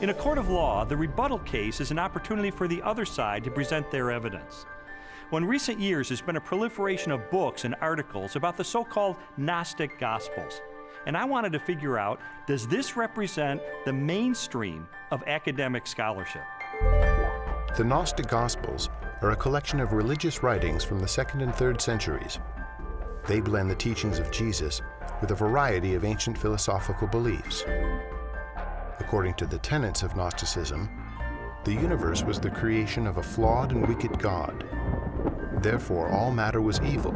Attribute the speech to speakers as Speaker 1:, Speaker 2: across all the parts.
Speaker 1: In a court of law, the rebuttal case is an opportunity for the other side to present their evidence. Well, in recent years, there's been a proliferation of books and articles about the so-called Gnostic Gospels. And I wanted to figure out, does this represent the mainstream of academic scholarship?
Speaker 2: The Gnostic Gospels are a collection of religious writings from the 2nd and 3rd centuries. They blend the teachings of Jesus with a variety of ancient philosophical beliefs. According to the tenets of Gnosticism, the universe was the creation of a flawed and wicked God. Therefore, all matter was evil.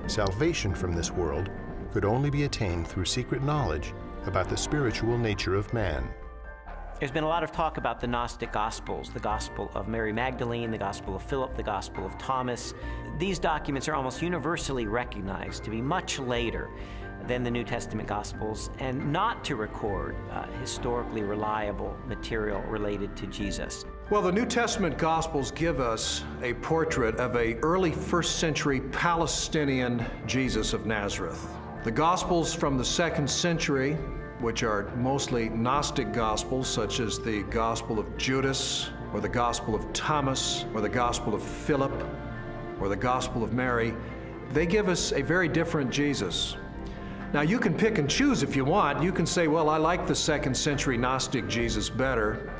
Speaker 2: Salvation from this world could only be attained through secret knowledge about the spiritual nature of man.
Speaker 3: There's been a lot of talk about the Gnostic Gospels, the Gospel of Mary Magdalene, the Gospel of Philip, the Gospel of Thomas. These documents are almost universally recognized to be much later than the New Testament Gospels and not to record historically reliable material related to Jesus.
Speaker 4: Well, the New Testament Gospels give us a portrait of an early 1st century Palestinian Jesus of Nazareth. The Gospels from the 2nd century, which are mostly Gnostic Gospels, such as the Gospel of Judas, or the Gospel of Thomas, or the Gospel of Philip, or the Gospel of Mary, they give us a very different Jesus. Now, you can pick and choose if you want. You can say, well, I like the 2nd century Gnostic Jesus better.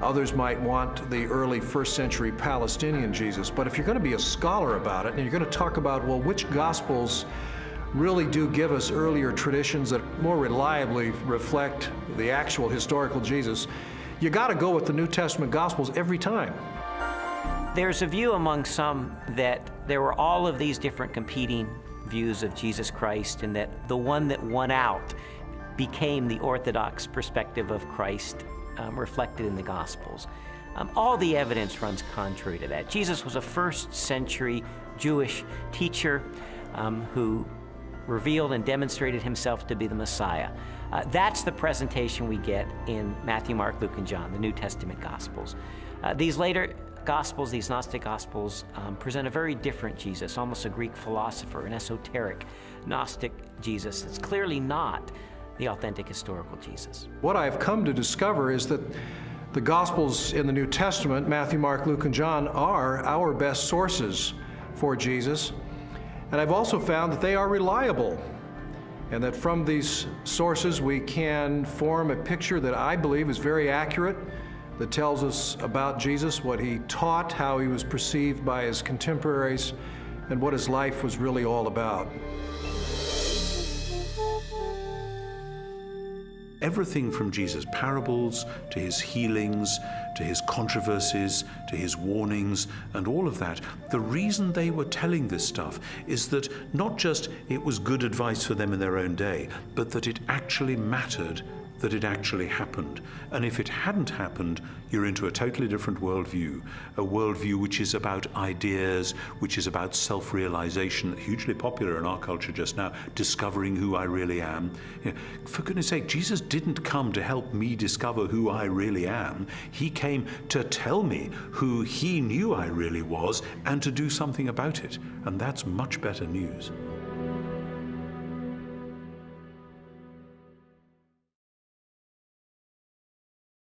Speaker 4: Others might want the early 1st century Palestinian Jesus. But if you're going to be a scholar about it, and you're going to talk about, well, which Gospels really do give us earlier traditions that more reliably reflect the actual historical Jesus, you got to go with the New Testament Gospels every time.
Speaker 3: There's a view among some that there were all of these different competing views of Jesus Christ, and that the one that won out became the orthodox perspective of Christ reflected in the Gospels. All the evidence runs contrary to that. Jesus was a 1st century Jewish teacher who revealed and demonstrated himself to be the Messiah. That's the presentation we get in Matthew, Mark, Luke, and John, the New Testament Gospels. These later Gospels, these Gnostic Gospels, present a very different Jesus, almost a Greek philosopher, an esoteric Gnostic Jesus. It's clearly not the authentic historical Jesus.
Speaker 4: What I've come to discover is that the Gospels in the New Testament, Matthew, Mark, Luke, and John, are our best sources for Jesus. And I've also found that they are reliable, and that from these sources we can form a picture that I believe is very accurate, that tells us about Jesus, what he taught, how he was perceived by his contemporaries, and what his life was really all about.
Speaker 5: Everything from Jesus' parables, to his healings, to his controversies, to his warnings, and all of that, the reason they were telling this stuff is that not just it was good advice for them in their own day, but that it actually mattered, that it actually happened. And if it hadn't happened, you're into a totally different worldview, a worldview which is about ideas, which is about self-realization, hugely popular in our culture just now, discovering who I really am. You know, for goodness sake, Jesus didn't come to help me discover who I really am. He came to tell me who he knew I really was and to do something about it. And that's much better news.